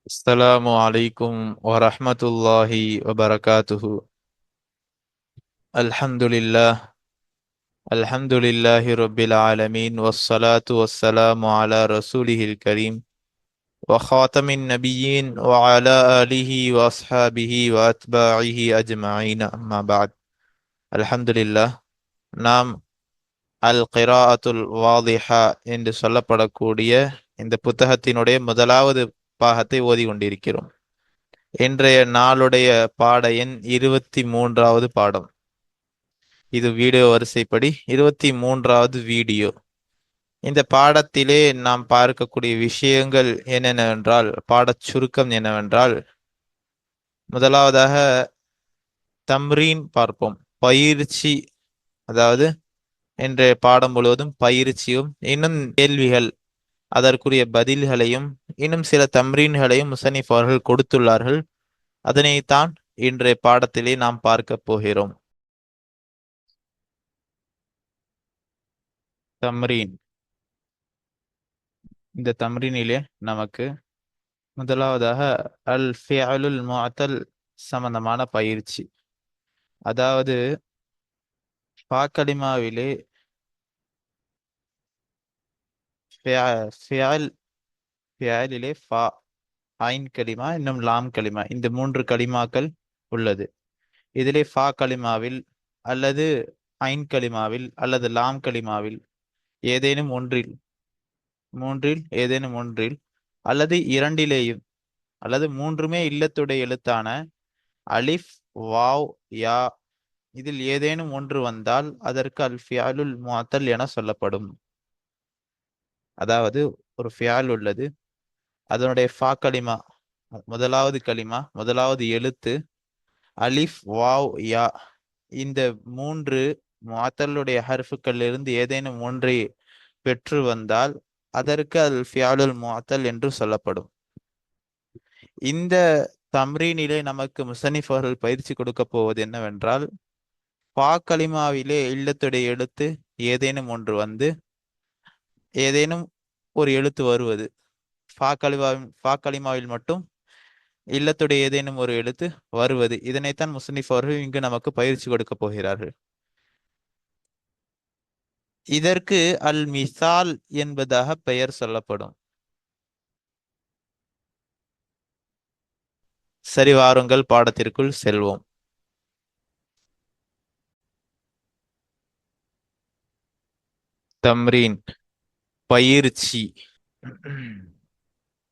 السلام عليكم ورحمة الله وبركاته. الحمد لله. الحمد لله رب العالمين، والصلاة والسلام على رسوله الكريم وخاتم النبيين وعلى آله وأصحابه وأتباعه أجمعين، أما بعد. الحمد لله. நாம் அல் கிராஅத்துல் வாதிஹா என்று சொல்லப்படக்கூடிய இந்த புத்தகத்தினுடைய முதலாவது பாகத்தை ஓதி கொண்டிருக்கிறோம். இன்றைய நாளுடைய பாட எண் 23வது பாடம். இது வீடியோ வரிசைப்படி 23வது வீடியோ. இந்த பாடத்திலே நாம் பார்க்கக்கூடிய விஷயங்கள் என்னென்னவென்றால், பாடச் சுருக்கம் என்னவென்றால், முதலாவதாக தம்ரீன் பார்ப்போம், பயிற்சி. அதாவது இன்றைய பாடம் முழுவதும் பயிற்சியும், இன்னும் கேள்விகள், அதற்குரிய பதில்களையும், இன்னும் சில தம்ரீன்களையும் முசனிஃப் அவர்கள் கொடுத்துள்ளார்கள். அதனைத்தான் இன்றைய பாடத்திலே நாம் பார்க்க போகிறோம். தம்ரீன். இந்த தம்ரீனிலே நமக்கு முதலாவதாக அல் ஃபிஅலுல் முஅத்தல் சம்பந்தமான பயிற்சி. அதாவது பாக்கலிமாவிலே ஃபிஅலிலே ஃபா, ஐன் கலிமா, இன்னும் லாம் கலிமா, இந்த 3 கலிமாக்கள் உள்ளது. இதிலே ஃபா கலிமாவில் அல்லது ஐன் கலிமாவில் அல்லது லாம் கலிமாவில் ஏதேனும் ஒன்றில் அல்லது இரண்டிலேயும் அல்லது மூன்றுமே இல்லத்துடைய எழுத்தான அலிஃப், வாவ், யா, இதில் ஏதேனும் ஒன்று வந்தால் அதற்கு அல் ஃபிஅலுல் முஅத்தல் என சொல்லப்படும். அதாவது ஒரு ஃபியால் உள்ளது, அதனுடைய ஃபா கலிமா, முதலாவது எழுத்து அலிஃப், வாவ், யா, இந்த 3 முஅத்தலுடைய ஹர்ஃபுக்களிலிருந்து ஏதேனும் ஒன்றை பெற்று வந்தால் அதற்கு அல் ஃபிஅலுல் முஅத்தல் என்று சொல்லப்படும். இந்த தம்ரீனிலே நமக்கு முசனிஃப் அவர்கள் பயிற்சி கொடுக்க போவது என்னவென்றால், பா கலிமாவிலே இல்லத்துடைய எழுத்து ஏதேனும் ஒன்று வந்து ஏதேனும் ஒரு எழுத்து வருவது, ஃபா கலிமாவில் மட்டும் இல்லத்துடைய ஏதேனும் ஒரு எழுத்து வருவது, இதனைத்தான் முசனிஃப் அவர்கள் இங்கு நமக்கு பயிற்சி கொடுக்க போகிறார்கள். இதற்கு அல் மிசால் என்பதாக பெயர் சொல்லப்படும். சரி, வாருங்கள் பாடத்திற்குள் செல்வோம். தம்ரீன், பயிற்சி.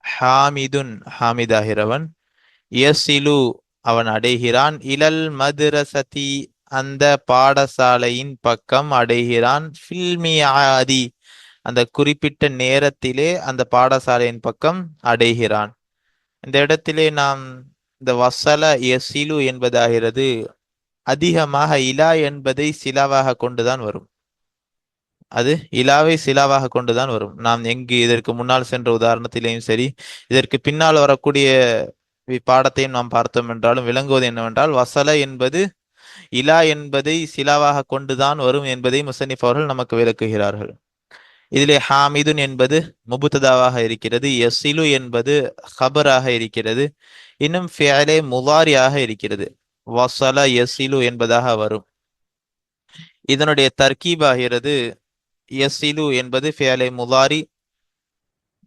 ஹாமிதுன், ஹாமிதாகிறவன், யசிலு, அவன் அடைகிறான், இலல் மதுரசதி, அந்த பாடசாலையின் பக்கம் அடைகிறான், ஃபில்மியாதி, அந்த குறிப்பிட்ட நேரத்திலே அந்த பாடசாலையின் பக்கம் அடைகிறான். இந்த இடத்திலே நாம் இந்த வசல யசிலு என்பதாகிறது அதிகமாக இலா என்பதை சிலாவாக கொண்டுதான் வரும். அது இலாவை சிலாவாக கொண்டுதான் வரும். நாம் எங்கு இதற்கு முன்னால் சென்ற உதாரணத்திலேயும் சரி, இதற்கு பின்னால் வரக்கூடிய பாடத்தையும் நாம் பார்த்தோம் என்றாலும் விளங்குவது என்னவென்றால், வசல என்பது இலா என்பதை சிலாவாக கொண்டுதான் வரும் என்பதை முசனிஃப் அவர்கள் நமக்கு விளக்குகிறார்கள். இதிலே ஹாமிதுன் என்பது முபுத்ததாவாக இருக்கிறது, யசிலு என்பது ஹபராக இருக்கிறது, இன்னும் ஃபிஅலே முதாரியாக இருக்கிறது. வசல யசிலு என்பதாக வரும். இதனுடைய தர்கீபாகிறது, யசிலு என்பது ஃபிஅலே முதாரி,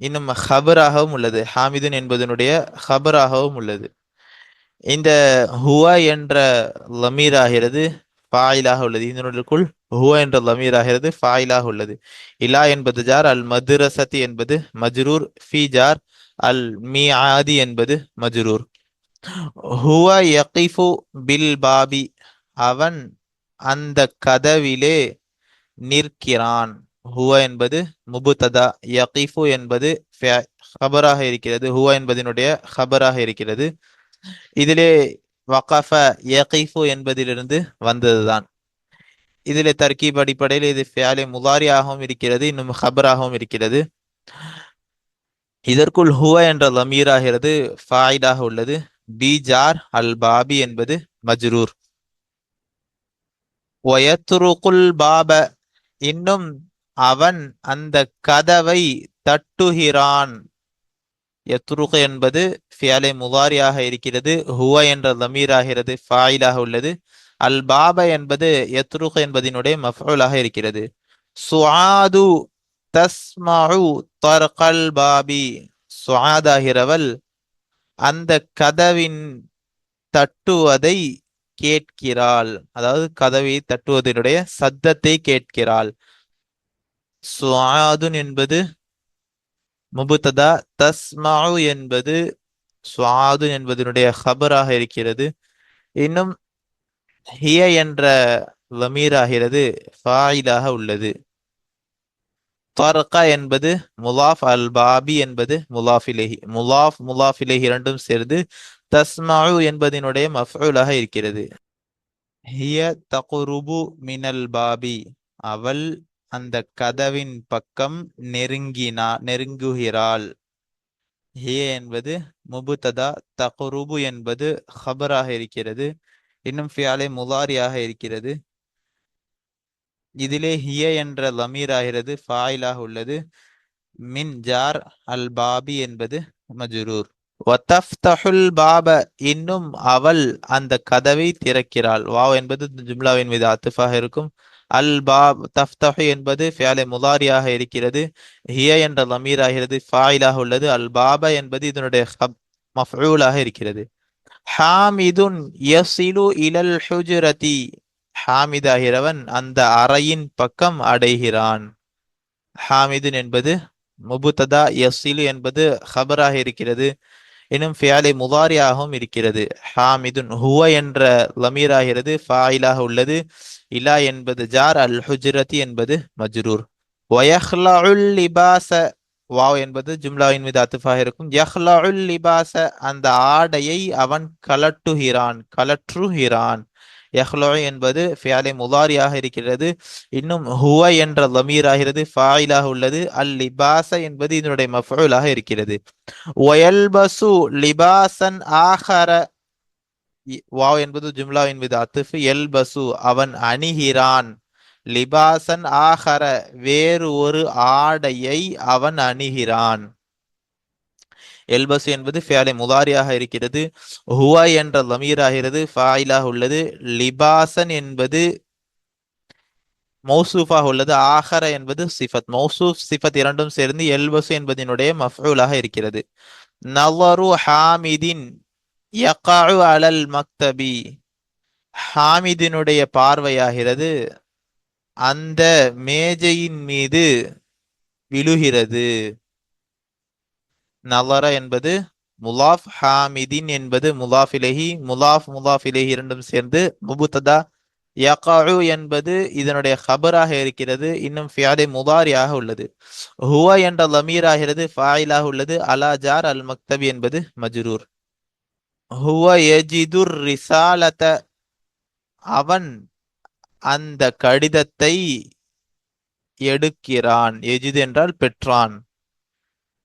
இன்னும் ஹபராகவும் உள்ளது, ஹாமிதுன் என்பதனுடைய ஹபராகவும் உள்ளது. இந்த ஹுவ என்ற லமீர் ஆகிறது ஃபாயிலாக உள்ளது. இதனுக்குள் ஹுவ என்ற லமீர் ஆகிறது ஃபாயிலாக உள்ளது. இலா என்பது ஜார், அல் மதுரசதி என்பது மஜ்ரூர், ஃபி ஜார், அல் மிஆதி என்பது மஜ்ரூர். ஹுவ யகிஃபு பில் பாபி, அவன் அந்த கதவிலே நிற்கிறான். ஹுவ என்பது முபுத்ததா, யகிஃபு என்பது ஹபராக இருக்கிறது, ஹுவ என்பதனுடைய ஹபராக இருக்கிறது. இதிலே வகஃப யகிஃபு என்பதிலிருந்து வந்ததுதான். இதிலே தர்கீப் அடிப்படையில் இது ஃபியாலே முதாரியாகவும் இருக்கிறது, இன்னும் ஹபராகவும் இருக்கிறது. இதற்குள் ஹுவ என்ற லமீராகிறது ஃபாயிலாக உள்ளது. பி ஜார், அல் பாபி என்பது மஜ்ரூர். வயத்ருகுல் பாப, இன்னும் அவன் அந்த கதவை தட்டுகிறான். யத்ருக் என்பது ஃபியாலே முதாரியாக இருக்கிறது. ஹுவ என்ற லமீர் ஆகிறது ஃபாயிலாக உள்ளது. அல் பாப என்பது யத்ருக் என்பதினுடைய மஃஊலாக இருக்கிறது. சுஆது தஸ்மஉ தர்கல் பாபி. சுஆதாகிறவள் அந்த கதவின் தட்டுவதை கேட்கிறாள். அதாவது கதவை தட்டுவதனுடைய சத்தத்தை கேட்கிறாள். சுஆதுன் என்பது முபுத்ததா, தஸ்மஉ என்பது சுஆதுன் என்பதனுடைய ஹபராக இருக்கிறது. இன்னும் ஹிய என்ற லமீராகிறது ஃபாயிலாக உள்ளது. தர்கா என்பது முலாஃப், அல் பாபி என்பது முலாஃபிலேஹி. முலாஃபிலேஹி இரண்டும் சேர்ந்து தஸ்மஉ என்பதனுடைய மஃஊலாக இருக்கிறது. ஹிய தக்ருபு மினல் பாபி. அவள் அந்த கதவின் பக்கம் நெருங்குகிறாள். ஹிய என்பது முபுத்ததா, தக்ருபு என்பது ஹபராக இருக்கிறது. இன்னும் ஃபியாலே முதாரியாக இருக்கிறது. இதிலே ஹிய என்ற லமீர் ஆகிறது ஃபாயிலாக உள்ளது. மின் ஜார், அல் பாபி என்பது மஜ்ரூர். வத்தஃப்தஹுல் பாப. இன்னும் அவள் அந்த கதவை திறக்கிறாள். வாவ் என்பது ஜும்லாவின் மீது அத்துஃபாக இருக்கும். அல் பாப் தஃப்தஹு என்பது ஃபியாலே முதாரியாக இருக்கிறது. ஹிய என்ற லமீர் ஆகிறது ஃபாயிலாக உள்ளது. அல் பாப என்பது இதனுடைய மஃஊலாக இருக்கிறது. ஹாமிதுன் யஸிலு இலல் ஹுஜ்ரதி. ஹாமிதாகிறவன் அந்த அறையின் பக்கம் அடைகிறான். ஹாமிதுன் என்பது முபுத்ததா, யஸிலு என்பது ஹபராக இருக்கிறது. இன்னும் ஃபியாலே முதாரியாகவும் இருக்கிறது. ஹாமிதுன் ஹுவ என்ற லமீராகிறது ஃபாயிலாக உள்ளது. இலா என்பது ஜார், அல் ஹுஜ்ரதி என்பது மஜ்ரூர். வயஹ்லஉல் லிபாஸ. வாவ் என்பது ஜும்லாவின் மீது அத்துஃபாக இருக்கும். யஹ்லஉல் லிபாஸ, அந்த ஆடையை அவன் கலற்றுகிறான். யஹ்லஉ என்பது ஃபியாலே முதாரியாக இருக்கிறது. இன்னும் ஹுவ என்ற லமீர் ஆகிறது ஃபாயிலாக உள்ளது. அல் லிபாஸ என்பது இதனுடைய மஃஊலாக இருக்கிறது. வயல்பசு லிபாசன் ஆஹர. வாவ் என்பது ஜும்லாவின் மீது அத்துஃப். எல்பசு அவன் அணிகிறான். லிபாசன் ஆஹர வேறு ஒரு ஆடையை அவன் அணிகிறான். எல்பசு என்பது ஃபியாலே முதாரியாக இருக்கிறது. ஹுவ என்ற லமீர் ஆகிறது ஃபாயிலாக உள்ளது. லிபாசன் என்பது மௌசூஃபாக உள்ளது. ஆஹர என்பது சிஃபத். மௌசூஃப் சிஃபத் இரண்டும் சேர்ந்து எல்பசு என்பதனுடைய மஃஊலாக இருக்கிறது. நவரு ஹாமிதின் யக்அஉ அலல் மக்தபி. ஹாமிதினுடைய பார்வையாகிறது அந்த மேஜையின் மீது விழுகிறது. நவர என்பது முலாஃப், ஹாமிதின் என்பது முலாஃபிலேஹி. முலாஃப் இரண்டும் சேர்ந்து முபுத்ததா. யக்அஉ என்பது இதனுடைய ஹபராக இருக்கிறது. இன்னும் ஃபியாலே முதாரியாக உள்ளது. ஹுவ என்ற லமீர் ஆகிறது ஃபாயிலாக உள்ளது. அலா ஜார், அல் மக்தபி என்பது மஜ்ரூர். ஹுவ யஜிதுர் ரிசாலத. அவன் அந்த கடிதத்தை எடுக்கிறான். எஜிது என்றால் பெற்றான்,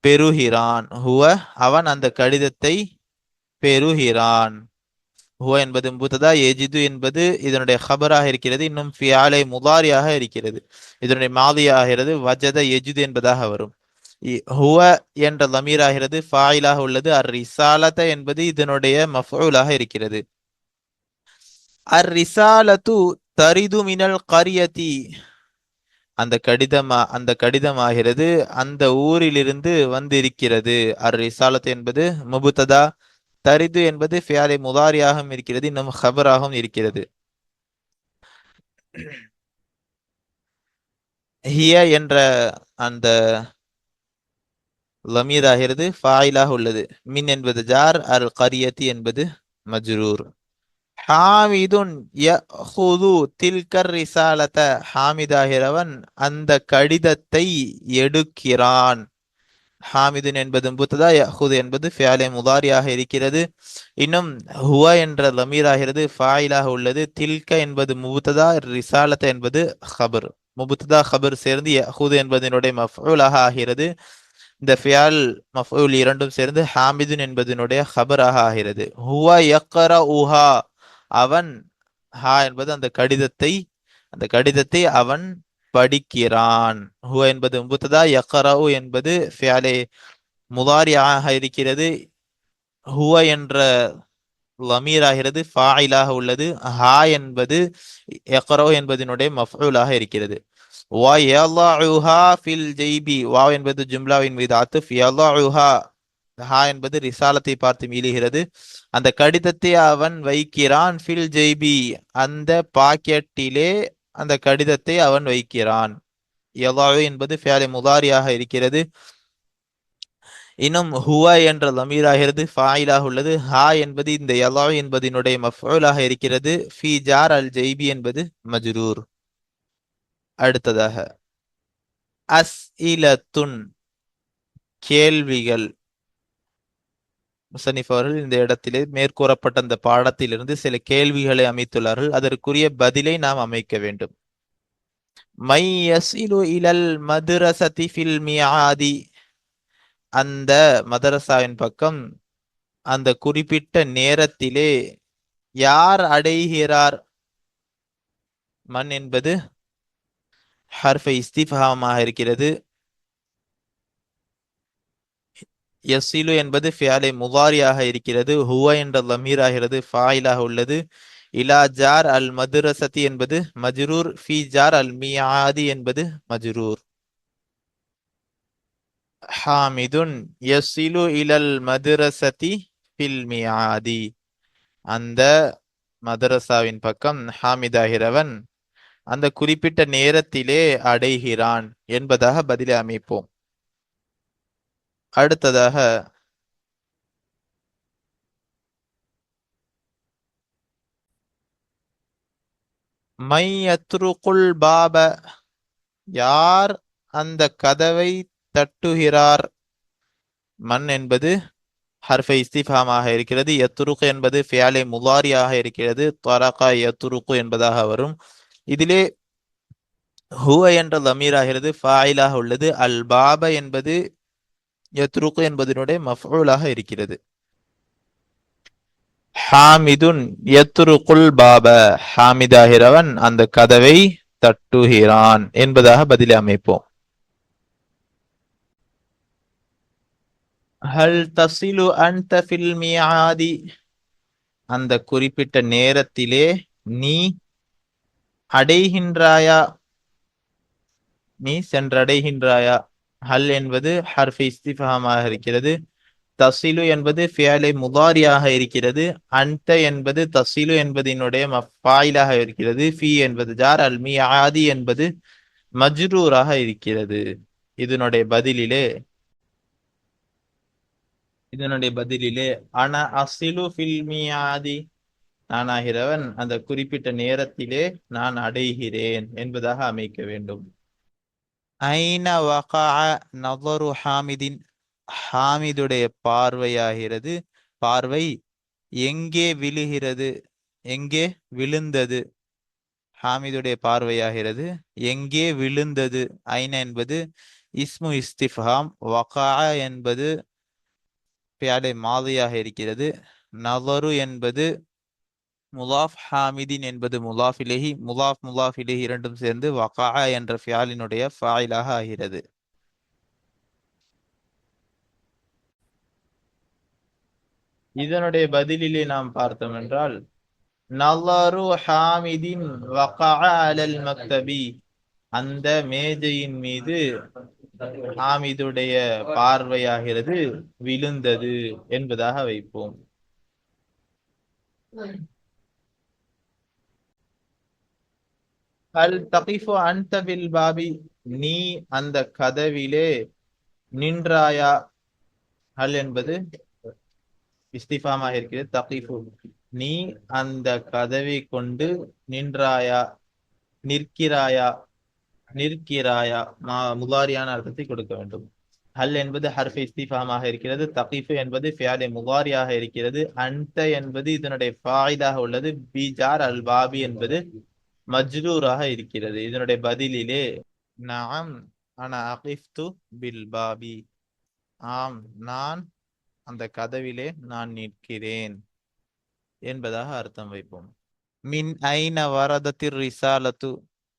பெறுகிறான். ஹுவ அவன் அந்த கடிதத்தை பெறுகிறான். ஹுவ என்பது முபத்ததா, எஜிது என்பது இதனுடைய ஹபராக இருக்கிறது. இன்னும் ஃபியாலே முதாரியாக இருக்கிறது. இதனுடைய மாதியாகிறது வஜத எஜிது என்பதாக வரும். ஹுவ என்ற லமீர் ஆகிறது ஃபாயிலாக உள்ளது. அர் ரிசாலத என்பது இதனுடைய மஃஊலாக இருக்கிறது. அர் ரிசாலத்து தரிது மினல் கரியதி. அந்த கடிதமாகிறது அந்த ஊரிலிருந்து வந்திருக்கிறது. அர் ரிசாலத் என்பது முபத்ததா. தரிது என்பது ஃபியாலே முதாரியாகவும் இருக்கிறது. இன்னும் ஹபராகவும் இருக்கிறது. ஹிய என்ற அந்த லமீர் ஆகிறது ஃபாயிலாக உள்ளது. மின் என்பது ஜார், அல் கரியதி என்பது மஜ்ரூர். ஹாமிதுன் யஹுது தில்கர் ரிசாலத. ஹாமிதாகிறவன் அந்த கடிதத்தை எடுக்கிறான். ஹாமிதுன் என்பது முபத்ததா, யஹுது என்பது ஃபியாலே முதாரியாக இருக்கிறது. இன்னும் ஹுவ என்ற லமீர் ஆகிறது ஃபாயிலாக உள்ளது. தில்க என்பது முபத்ததா, ரிசாலத என்பது ஹபர். முபத்ததா ஹபர் சேர்ந்து யஹுது என்பதனுடைய மஃஊலாக ஆகிறது. இந்த ஃபியால் மஃஊல் இரண்டும் சேர்ந்து ஹாமிதுன் என்பதனுடைய ஹபராக ஆகிறது. ஹுவ யக்ரஉஹா. அவன், ஹா என்பது அந்த கடிதத்தை அவன் படிக்கிறான். ஹுவ என்பது முபத்ததா, யக்ரஉ என்பது ஃபியாலே முதாரியாக இருக்கிறது. ஹுவ என்ற லமீர் ஆகிறது ஃபாயிலாக உள்ளது. ஹா என்பது யக்ரோ என்பதனுடைய மஃஊலாக இருக்கிறது. வ யலஉஹா ஃபில் ஜைபி, வாவ் என்பது ஜும்லாவின் மீது ஆத்திஃப். யலஉஹா, ஹா என்பது ரிசாலத்தை பார்த்து மீளுகிறது. அந்த கடிதத்தை அவன் வைக்கிறான். ஃபில் ஜைபி, அந்த பாக்கெட்டிலே அந்த கடிதத்தை அவன் வைக்கிறான். யலஉ என்பது ஃபிஅல் முதாரியாக இருக்கிறது. இன்னும் ஹுவ என்ற லமீராகிறது ஃபாயிலாக உள்ளது. ஹா என்பது இந்த யலா என்பதனுடைய மஃஊலாக இருக்கிறது. ஃபி ஜார் அல் ஜைபி என்பது மஜ்ரூர். அடுத்ததாக அஸ்இலத்துன், கேள்விகள். முசன்னிஃப் அவர்கள் இந்த இடத்திலே மேற்கூறப்பட்ட அந்த பாடத்திலிருந்து சில கேள்விகளை அமைத்துள்ளார்கள். அதற்குரிய பதிலை நாம் அமைக்க வேண்டும். மை யஸ்இலு இலல் மദ്രസதி ஃபில் மிஆதி, அந்த மதரசாவின் பக்கம் அந்த குறிப்பிட்ட நேரத்திலே யார் அடைகிறார்? மன் என்பது ஹர்ஃபை இஸ்திஃபாமாக இருக்கிறது. யஸ்இலு என்பது ஃபியாலை முதாரியாக இருக்கிறது. ஹுவ என்ற லமீர் ஆகிறது ஃபாயிலாக உள்ளது. இலா ஜார் அல் மதுரசதி என்பது மஜ்ரூர். ஃபி ஜார் அல் மியாதி என்பது மஜ்ரூர். ஹாமிதுன் யஸ்இலு இலல் மதுரசதி ஃபில் மியாதி, அந்த மதரசாவின் பக்கம் ஹாமிதாகிறவன் அந்த குறிப்பிட்ட நேரத்திலே அடைகிறான் என்பதாக பதிலை அமைப்போம். அடுத்ததாக மை யத்ருகுல் பாப, யார் அந்த கதவை தட்டுகிறார்? மன் என்பது ஹர்ஃபை இஸ்திஃபாமாக இருக்கிறது. யத்ருக் என்பது ஃபியாலை முதாரியாக இருக்கிறது. தரகா யத்ருகு என்பதாக வரும். இதிலே ஹுவ என்ற லமீர் ஆகிறது ஃபாயிலாக உள்ளது. அல் பாப என்பது யத்ருக் என்பதனுடைய மஃஊலாக இருக்கிறது. ஹாமிதுன் யத்ருகுல் பாப, ஹாமிதாகிறவன் அந்த கதவை தட்டுகிறான் என்பதாக பதிலை அமைப்போம். ஹல் தசிலு அன்த ஃபில் மியாதி, அந்த குறிப்பிட்ட நேரத்திலே நீ அடைகின்றாயா? நீ சென்றடைகின்றாயா? ஹல் என்பது ஹர்ஃபை இஸ்திஃபாமாக இருக்கிறது. தசிலு என்பது ஃபியாலை முதாரியாக இருக்கிறது. அன்த என்பது தசிலு என்பதனுடைய மஃபாயிலாக இருக்கிறது. ஃபி என்பது ஜார், அல் மியாதி என்பது மஜ்ரூராக இருக்கிறது. இதனுடைய பதிலிலே அன அசிலு ஃபில் மியாதி, நானாகிறவன் அந்த குறிப்பிட்ட நேரத்திலே நான் அடைகிறேன் என்பதாக அமைக்க வேண்டும். ஐன வகஅ நظரு ஹாமிதின், ஹாமிதுடைய பார்வையாகிறது, பார்வை எங்கே விழுகிறது? எங்கே விழுந்தது? ஹாமிதுடைய பார்வையாகிறது எங்கே விழுந்தது? ஐன என்பது இஸ்மு இஸ்திஃபாம். வகஅ என்பது ஃபியாலை மாதியாக இருக்கிறது. நظரு என்பது முலாஃப், ஹாமிதின் என்பது முலாஃப் இலைஹி. முலாஃப் இலைஹி இரண்டும் சேர்ந்து வகஅ என்ற ஃபியாலினுடைய ஃபாயிலாக ஆகிறது. இதனுடைய பதிலிலே நாம் பார்த்தோம் என்றால் நظரு ஹாமிதின் வகஅ அலல் மக்தபி, அந்த மேஜையின் மீது ஹாமிதுடைய பார்வையாகிறது விழுந்தது என்பதாக வைப்போம். ஹல் தகிஃபு அன்த பில் பாபி, நீ அந்த கதவிலே நின்றாயா? ஹல் என்பது இஸ்திஃபாமாக இருக்கிறது. தகிஃபு, நீ அந்த கதவை கொண்டு நின்றாயா, நிற்கிறாயா? நிற்கிறாயா முதாரியான அர்த்தத்தை கொடுக்க வேண்டும். ஹல் என்பது ஹர்ஃபை இஸ்திஃபாமாக இருக்கிறது. தகிஃபு என்பது ஃபியாலை முதாரியாக இருக்கிறது. அன்த என்பது இதனுடைய ஃபாயிலாக உள்ளது. பி ஜார் அல் பாபி என்பது மஜ்ரூராக இருக்கிறது. இதனுடைய பதிலிலே நஅம் அன அகிஃப்து பில் பாபி, ஆம் நான் அந்த கதவிலே நான் நிற்கிறேன் என்பதாக அர்த்தம் வைப்போம். மின் ஐன வரதத்திர் ரிசாலத்து,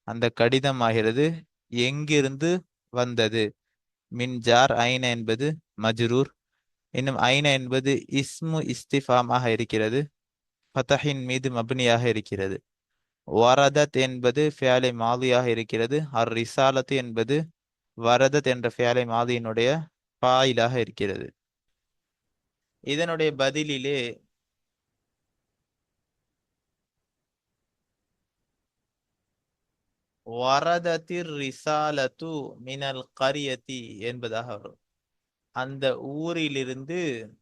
அந்த கடிதம் ஆகிறது எங்கிருந்து வந்தது? மின் ஜார், ஐன என்பது மஜ்ரூர். இன்னும் ஐன என்பது இஸ்மு இஸ்திஃபாமாக இருக்கிறது, ஃபதஹின் மீது மப்னியாக இருக்கிறது. வரதத் என்பது ஃபியாலை மாதியாக இருக்கிறது. அர் ரிசாலத்து என்பது வரதத் என்ற ஃபியாலை மாதியினுடைய பாயிலாக இருக்கிறது. இதனுடைய பதிலிலே வரதத்திர் ரிசாலத்து மினல் கரியதி என்பதாக வரும். அந்த ஊரிலிருந்து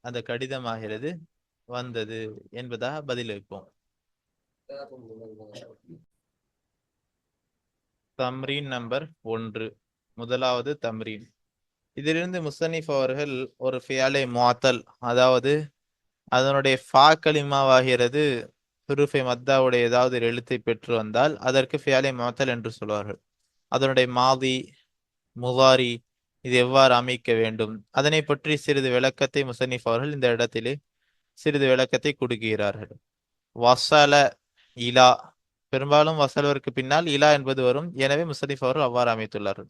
அந்த கடிதமாகிறது வந்தது என்பதாக பதில் வைப்போம். தம்ரீன் நம்பர் 1, முதலாவது தம்ரீன். இதிலிருந்து முசன்னிஃப் அவர்கள் ஒரு ஃபியாலை முஅத்தல், அதாவது அதனுடைய ஃபா கலிமாவாகிறது ஹுருஃபை மத்தாவுடைய ஏதாவது ஒரு எழுத்தை பெற்று வந்தால் அதற்கு ஃபியாலை முஅத்தல் என்று சொல்வார்கள். அதனுடைய மாதி, முவாரி இது எவ்வாறு அமைக்க வேண்டும் அதனை பற்றி சிறிது விளக்கத்தை முசன்னிஃப் அவர்கள் இந்த இடத்திலே சிறிது விளக்கத்தை கொடுக்கிறார்கள். வசல, இலா, பெரும்பாலும் வசலவருக்கு பின்னால் இலா என்பது வரும். எனவே முசன்னிஃப் அவர்கள் அவ்வாறு அமைத்துள்ளார்கள்.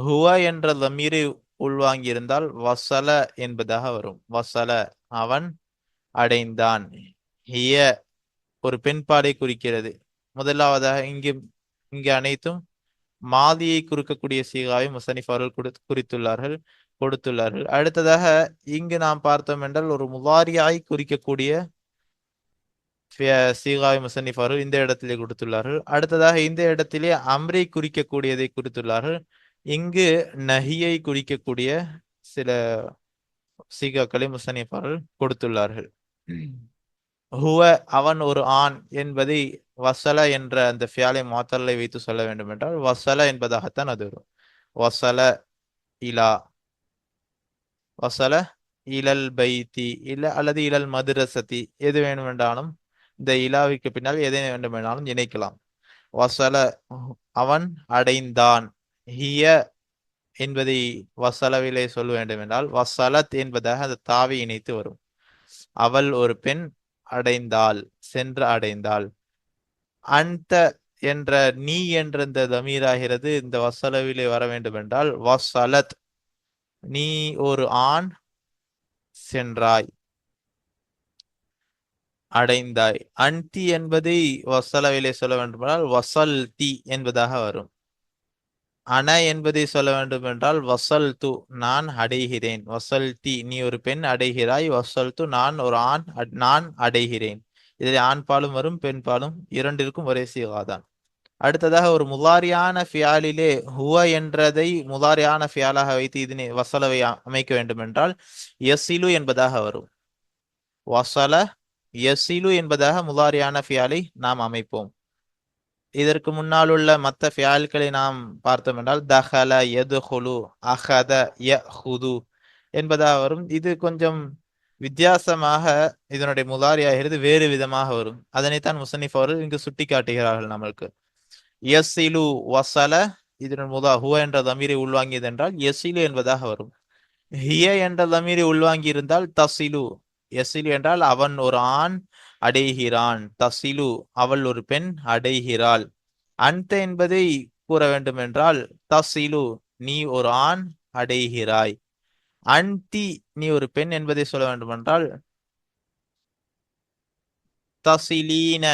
ஹுவ என்ற லமீரை உள்வாங்கியிருந்தால் வசல என்பதாக வரும். வசல அவன் அடைந்தான். ஹிய ஒரு பெண்பாடை குறிக்கிறது. முதலாவதாக இங்கு அனைத்தும் மாதியை குறிக்கக்கூடிய சீகாவை முசன்னிஃப் அவர்கள் குறித்துள்ளார்கள், கொடுத்துள்ளார்கள். அடுத்ததாக இங்கு நாம் பார்த்தோம் என்றால் ஒரு முவாரியாய் குறிக்கக்கூடிய சீகாவை முசன்னிஃப் அவர்கள் இந்த இடத்திலே கொடுத்துள்ளார்கள். அடுத்ததாக இந்த இடத்திலே அம்ரை குறிக்கக்கூடியதை குறித்துள்ளார்கள். இங்கு நஹியை குறிக்கக்கூடிய சில சீகாக்களை முசன்னிஃப் அவர்கள் கொடுத்துள்ளார்கள். ஹுவ அவன் ஒரு ஆண் என்பதை வசல என்ற அந்த ஃபியாலை மாத்தலை வைத்து சொல்ல வேண்டும் என்றால் வசல என்பதாகத்தான் அது வரும். வசல இலா, வசல இலல் பைத்தி இல்ல அல்லது இலல் மதுரசதி, எது வேண்டுமென்றாலும் இந்த இலாவிற்கு பின்னால் எதை வேண்டுமென்றாலும் இணைக்கலாம். வசல அவன் அடைந்தான். ஹிய என்பதை வசலவிலே சொல்ல வேண்டும் என்றால் வசலத் என்பதாக அந்த தாவை இணைத்து வரும். அவள் ஒரு பெண் அடைந்தாள், சென்று அடைந்தாள். அந்த என்ற நீ என்ற இந்த தமீராகிறது இந்த வசலவிலே வர வேண்டும் என்றால் வசலத் நீ ஒரு ஆண் சென்றாய், அடைந்தாய். அன்தி என்பதை வசலவிலே சொல்ல வேண்டுமென்றால் வசல் தி என்பதாக வரும். அன என்பதை சொல்ல வேண்டும் என்றால் வசல் து நான் அடைகிறேன். வசல் தி நீ ஒரு பெண் அடைகிறாய். வசல் து நான் ஒரு ஆண் நான் அடைகிறேன். இதில் ஆண் பாலும் வரும், பெண் பாலும், இரண்டிற்கும் ஒரே சீகாதான். அடுத்ததாக ஒரு முதாரியான ஃபியாலிலே ஹுவ என்றதை முதாரியான ஃபியாலாக வைத்து இதனை வசலவை அமைக்க வேண்டும் என்றால் யசிலு என்பதாக வரும். வசல யசிலு என்பதாக முதாரியான ஃபியாலை நாம் அமைப்போம். இதற்கு முன்னால் உள்ள மற்ற ஃபியால்களை நாம் பார்த்தோம் என்றால் தஹல யதுஹுலு அஹத யஹுது என்பதாக வரும். இது கொஞ்சம் வித்தியாசமாக இதனுடைய முதாரியாகிறது வேறு விதமாக வரும். அதனைத்தான் முசன்னிஃப் அவர்கள் இங்கு சுட்டி காட்டுகிறார்கள் நம்மளுக்கு. யசிலு வசல இதன் ஹுவ என்ற தமீரை உள்வாங்கியது என்றால் யசிலு என்பதாக வரும். ஹிய என்ற தமீரை உள்வாங்கி இருந்தால் தசிலு. யசிலு என்றால் அவன் ஒரு ஆண் அடைகிறான், தசிலு அவள் ஒரு பெண் அடைகிறாள். அந்த என்பதை கூற வேண்டும் என்றால் தசிலு நீ ஒரு ஆண் அடைகிறாய். அன்தி நீ ஒரு பெண் என்பதை சொல்ல வேண்டும் என்றால் தசிலீன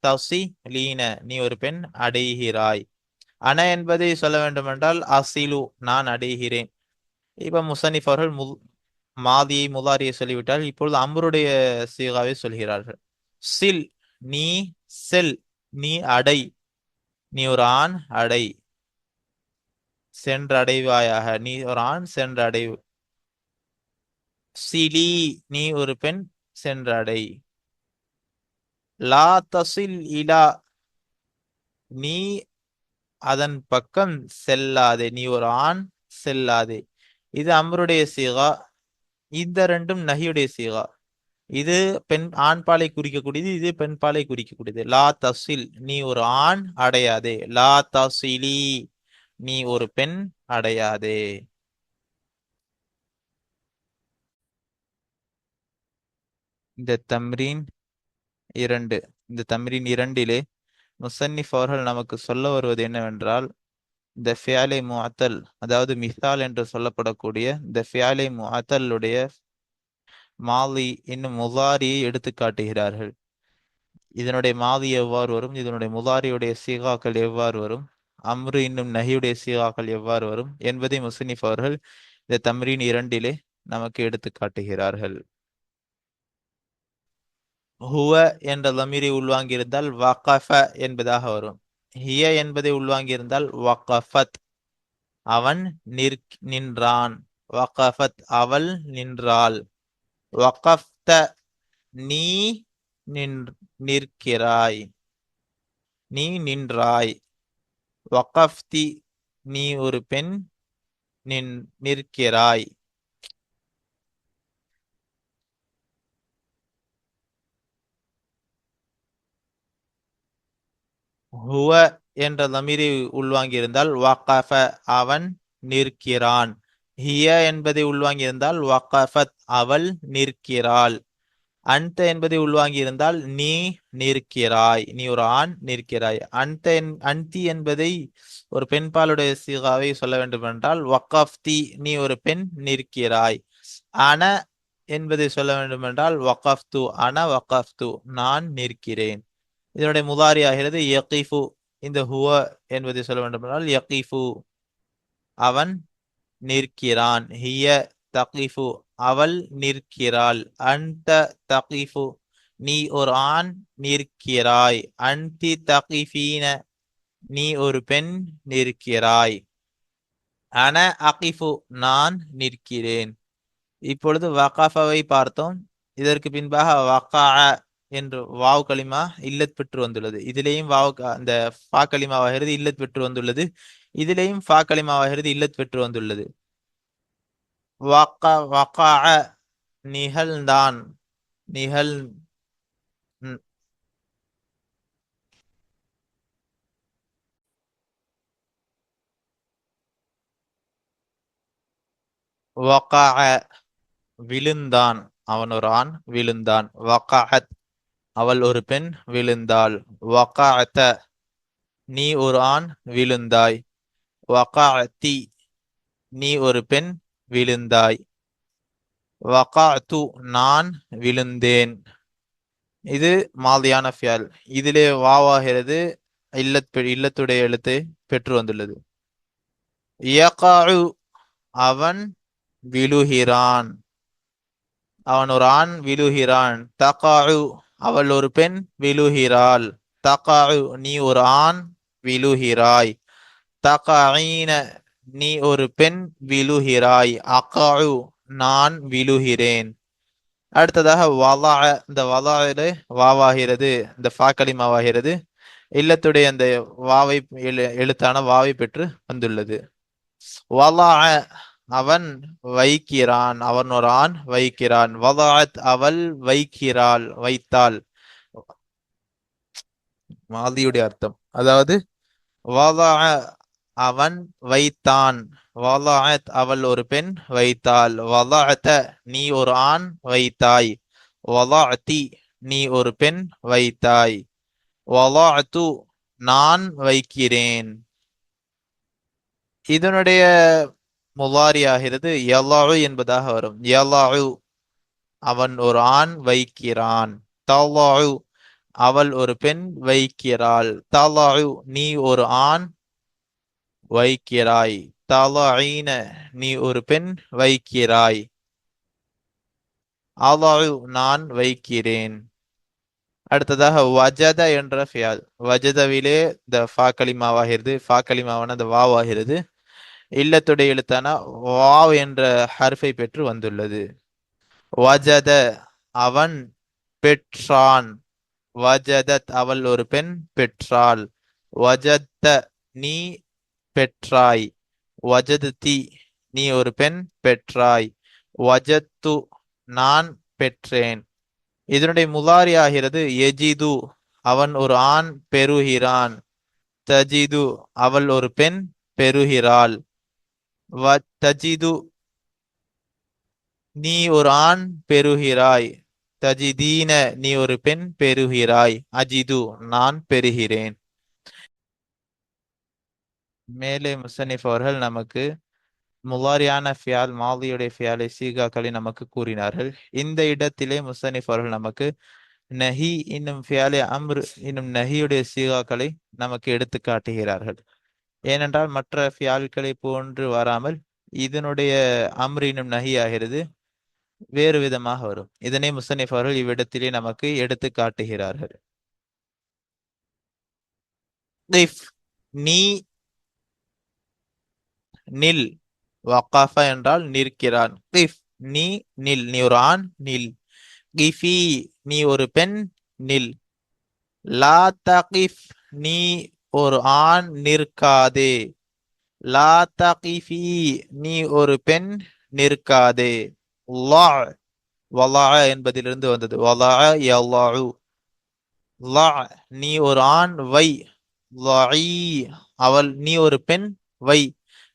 தசிலீன நீ ஒரு பெண் அடைகிறாய். அன என்பதை சொல்ல வேண்டும் என்றால் அசிலு நான் அடைகிறேன். இப்ப முசன்னிஃப் அவர்கள் மாதியை முதாரியை சொல்லிவிட்டால் இப்பொழுது அம்ருடைய சீகாவை சொல்கிறார்கள். சில் நீ செல் நீ அடை, நீ ஒரு ஆண் அடை, சென்றடைவாயாக நீ ஒரு ஆண் சென்றடை. சிலி நீ ஒரு பெண் சென்றடை. லா தசில் இலா நீ அதன் பக்கம் செல்லாதே, நீ ஒரு ஆண் செல்லாதே. இது அம்ருடைய சீகா, இந்த ரெண்டும் நஹியுடைய சீகா. இது பெண் ஆண் பாலை குறிக்கக்கூடியது, இது பெண் பாலை குறிக்கக்கூடியது. லா தசில் நீ ஒரு ஆண் அடையாதே, லா தசிலி நீ ஒரு பெண் அடையாதே. இந்த தம்ரீன் 2, இந்த தம்ரீன் 2லே முசன்னிஃப் அவர்கள் நமக்கு சொல்ல வருவது என்னவென்றால் இந்த ஃபியாலை முஅத்தல், அதாவது மிசால் என்று சொல்லப்படக்கூடிய இந்த ஃபியாலை முஅத்தலுடைய மாலி இன்னும் முதாரியை எடுத்து காட்டுகிறார்கள். இதனுடைய மாதி எவ்வாறு வரும், இதனுடைய முதாரியுடைய சீகாக்கள் எவ்வாறு வரும், அம்ரு இன்னும் நஹியுடைய சீகாக்கள் எவ்வாறு வரும் என்பதை முஸ்னிஃப் அவர்கள் இந்த தம்ரீன் 2 நமக்கு எடுத்து காட்டுகிறார்கள். ஹுவ என்ற லமீரை உள்வாங்கியிருந்தால் வகஃப என்பதாக வரும். ஹிய என்பதை உள்வாங்கியிருந்தால் வகஃபத், அவன் நின்றான். வகஃபத், அவள் நின்றாள். வகஃப்த, நீ நிற்கிறாய், நீ நின்றாய். வகஃப்தி, நீ ஒரு பெண் நிற்கிறாய். ஹுவ என்ற லமீரை உள்வாங்கியிருந்தால் வகஃப, அவன் நிற்கிறான். ஹிய என்பதை உள்வாங்கியிருந்தால் வகஃபத், அவள் நிற்கிறாள். அன்த என்பதை உள்வாங்கியிருந்தால் நீ நிற்கிறாய், நீ ஒரு ஆண் நிற்கிறாய். அன்தி என்பதை ஒரு பெண்பாலுடைய சீகாவை சொல்ல வேண்டும் என்றால் வகஃப்தி, நீ ஒரு பெண் நிற்கிறாய். அன என்பதை சொல்ல வேண்டும் என்றால் வகஃப்து, அன வகஃப்து, நான் நிற்கிறேன். இதனுடைய முதாரி ஆகிறது யகீஃபு. இந்த ஹுவ என்பதை சொல்ல வேண்டும் என்றால் யகீஃபு, அவன் நிற்கிறான். ஹிய தகீஃபு, அவள் நிற்கிறாள். அன்த தகீஃபு, நீ ஒரு ஆண் நிற்கிறாய். அன்தி தகீஃபீன, நீ ஒரு பெண் நிற்கிறாய். அன அகிஃபு, நான் நிற்கிறேன். இப்பொழுது வகாஃபவை பார்த்தோம். இதற்கு பின்பாக வகா என்று வாவ் கலிமா இல்லத் பெற்று வந்துள்ளது. இதிலேயும் வாவ் அந்த ஃபா கலிமாவாகிறது இல்லத் பெற்று வந்துள்ளது. இதிலேயும் ஃபா கலிமாவாகிறது இல்லத் பெற்று வந்துள்ளது. வகா, நிகழ்ந்தான், நிகழ் வகா, விழுந்தான், அவன் ஒரு ஆண் விழுந்தான். வகாஅத், அவள் ஒரு பெண் விழுந்தாள். வகாஅத, நீ ஒரு ஆண் விழுந்தாய். வகாஅதி, நீ ஒரு பெண் விழுந்தாய். வகாஅது, நான் விழுந்தேன். இது மாதியான ஃபியால். இதிலே வாவாகிறது இல்லத்துடைய எழுத்தை பெற்று வந்துள்ளது. யகாஉ, அவன் விழுகிறான், அவன் ஒரு ஆண் விழுகிறான். தகாஉ, அவள் ஒரு பெண் விழுகிறாள். தகாஉ, நீ ஒரு ஆண் விழுகிறாய். தகாஈன, நீ ஒரு பெண் விழுகிறாய். அகாஉ, நான் விழுகிறேன். அடுத்ததாக வலா, இந்த வலாவிலே வாவாகிறது, இந்த ஃபா கலிமாவாகிறது இல்லத்துடைய அந்த வாவை எழுத்தான வாவை பெற்று வந்துள்ளது. வலா, அவன் வைக்கிறான், அவன் ஒரு ஆண் வைக்கிறான். வலாஅத், அவள் வைக்கிறாள், வைத்தாள். மாதியுடைய அர்த்தம், அதாவது வலா, அவன் வைத்தான். வலாஅத், அவள் ஒரு பெண் வைத்தாள். வலாஅத, நீ ஒரு ஆண் வைத்தாய். வலாஅதி, நீ ஒரு பெண் வைத்தாய். வலாஅது, நான் வைக்கிறேன். இதனுடைய முலாரி ஆகிறது யலாஉ என்பதாக வரும். யலாஉ, அவன் ஒரு ஆண் வைக்கிறான். தலாஉ, அவள் ஒரு பெண் வைக்கிறாள். தலாஉ, நீ ஒரு ஆண் வைக்கிறாய். தலாஈன, நீ ஒரு பெண் வைக்கிறாய். அலாஉ, நான் வைக்கிறேன். அடுத்ததாக வஜத என்ற ஃபியால். வஜதவிலே இந்த ஃபா கலிமாவாகிறது. ஃபா கலிமாவான அந்த வாவாகிறது இல்லத்துடைய எழுத்தான வாவ் என்ற ஹர்ஃபை பெற்று வந்துள்ளது. வஜத, அவன் பெற்றான். வஜதத், அவள் ஒரு பெண் பெற்றாள். வஜத்த, நீ பெற்றாய். வஜதுதி, நீ ஒரு பெண் பெற்றாய். வஜத்து, நான் பெற்றேன். இதனுடைய முலாரி ஆகிறது எஜிது, அவன் ஒரு ஆண் பெறுகிறான். தஜிது, அவள் ஒரு பெண் பெறுகிறாள். தஜிது, நீ ஒரு ஆண் பெறுகிறாய். தஜிதீன, நீ ஒரு பெண் பெறுகிறாய். அஜிது, நான் பெறுகிறேன். மேலே முசன்னிஃப் அவர்கள் நமக்கு முலாரியான ஃபியால் மாதியுடைய ஃபியாலை சீகாக்களை நமக்கு கூறினார்கள். இந்த இடத்திலே முசன்னிஃப் அவர்கள் நமக்கு நஹி இன்னும் ஃபியாலே அம்ரு இன்னும் நஹியுடைய சீகாக்களை நமக்கு எடுத்து காட்டுகிறார்கள். ஏனென்றால் மற்ற ஃபியால்களை போன்று வராமல் இதனுடைய அம்ரு இன்னும் நஹி ஆகிறது வேறு விதமாக வரும். இதனை முசன்னிஃப் அவர்கள் இவ்விடத்திலே நமக்கு எடுத்து காட்டுகிறார்கள். நீ நில். வக்காஃப என்றால் நிற்கிறான். கிஃப் நீ நில். நீ ஒரு ஆண் நில். கிஃபி நீ ஒரு பெண் நில். லா தகிஃப் நீ ஒரு ஆண் நிற்காதே. லா தகிஃபி நீ ஒரு பெண் நிற்காதே. லா வலா என்பதிலிருந்து வந்தது. வலா யல்லாஉ. லா நீ ஒரு ஆண் வை. லஇ அவள் நீ ஒரு பெண் வை.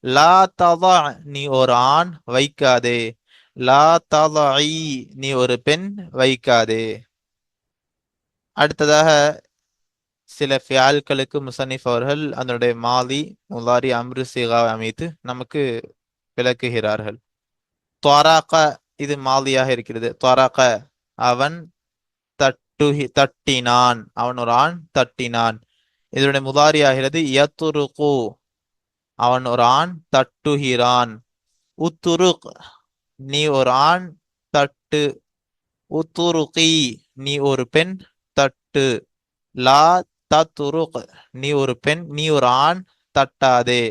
லா ததா நீ ஒரு ஆண் வைக்காதே. லா ததஇ நீ ஒரு பெண் வைக்காதே. அடுத்ததாக சில ஃபியால்களுக்கு முசன்னிஃப் அவர்கள் அதனுடைய மாலி முலாரி அம்ரு சீகாவை அமைத்து நமக்கு விளக்குகிறார்கள். துவராக இது மாலியாக இருக்கிறது. துவராக அவன் தட்டினான். அவன் ஒரு ஆண் தட்டினான். இதனுடைய முதாரி ஆகிறது யத்துருக்கு அவன் ஒரு ஆண் தட்டுகிறான். உத்துருக் நீ ஒரு ஆண் தட்டு. உத்துருகி நீ ஒரு பெண் தட்டு. லா தத்துருக் நீ ஒரு பெண் நீ ஒரு ஆண் தட்டாதே.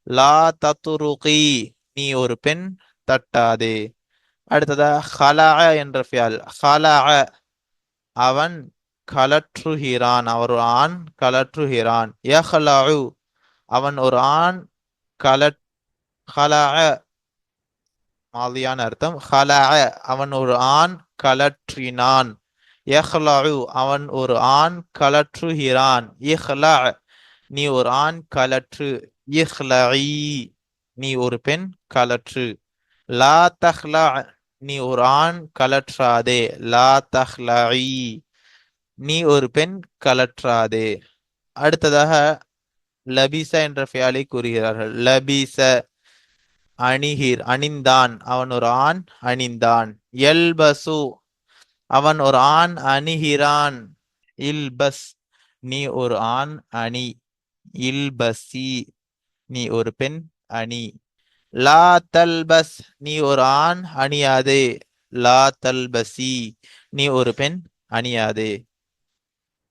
லா தத்துருகி நீ ஒரு பெண் தட்டாதே. அடுத்ததா ஹலா என்ற ஃபியால். ஹலா அவன் கலற்றுகிறான். அவர் ஒரு ஆண் கலற்றுகிறான். யஹ்லஉ அவன் ஒரு ஆண் கலட் ஹலஅ மாதியான அர்த்தம். ஹலஅ அவன் ஒரு ஆண் கலற்றினான். யஹ்லஉ அவன் ஒரு ஆண் கலற்றுகிறான். இஹ்லஅ நீ ஒரு ஆண் கலற்று. இஹ்லஇ நீ ஒரு பெண் கலற்று. லா தஹ்லஅ நீ ஒரு ஆண் கலற்றாதே. லா தஹ்லஇ நீ ஒரு பெண் கலற்றாதே. அடுத்ததாக லபிச என்ற ஃபியாலை கூறுகிறார்கள். லபிச அணிந்தான். அவன் ஒரு ஆண் அணிந்தான். எல்பசு அவன் ஒரு ஆண் அணிகிறான். இல்பஸ் நீ ஒரு ஆண் அணி. இல்பசி நீ ஒரு பெண் அணி. லா தல்பஸ் நீ ஒரு ஆண் அணியாதே. லா தல்பசி நீ ஒரு பெண் அணியாதே.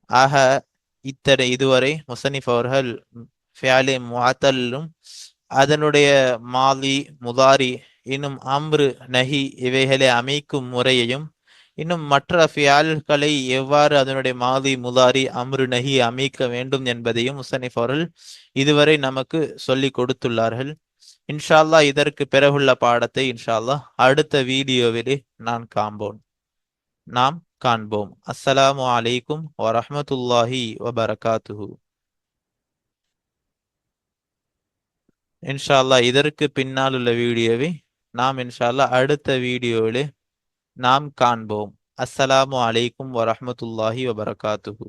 ஆக இதுவரை முசன்னிஃப் அவர்கள் ஃபியாலே முஅத்தலும் அதனுடைய மாலி முதாரி இன்னும் அம்ரு நஹி இவைகளை அமைக்கும் முறையையும் இன்னும் மற்ற ஃபியால்களை எவ்வாறு அதனுடைய மாலி முதாரி அம்ரு நஹி அமைக்க வேண்டும் என்பதையும் முசன்னிஃப் அவர்கள் இதுவரை நமக்கு சொல்லி கொடுத்துள்ளார்கள். இன்ஷா அல்லாஹ் இதற்கு பிறகுள்ள பாடத்தை இன்ஷா அல்லாஹ் அடுத்த வீடியோவிலே நாம் காண்போம். அஸ்ஸலாமு அலைக்கும் வரஹ்மத்துல்லாஹி வபரகாத்துஹு. இன்ஷா அல்லாஹ் இதற்கு பின்னால் உள்ள வீடியோவை நாம் இன்ஷா அல்லாஹ் அடுத்த வீடியோவிலே நாம் காண்போம். அஸ்ஸலாமு அலைக்கும் வரஹ்மத்துல்லாஹி வபரகாத்துஹு.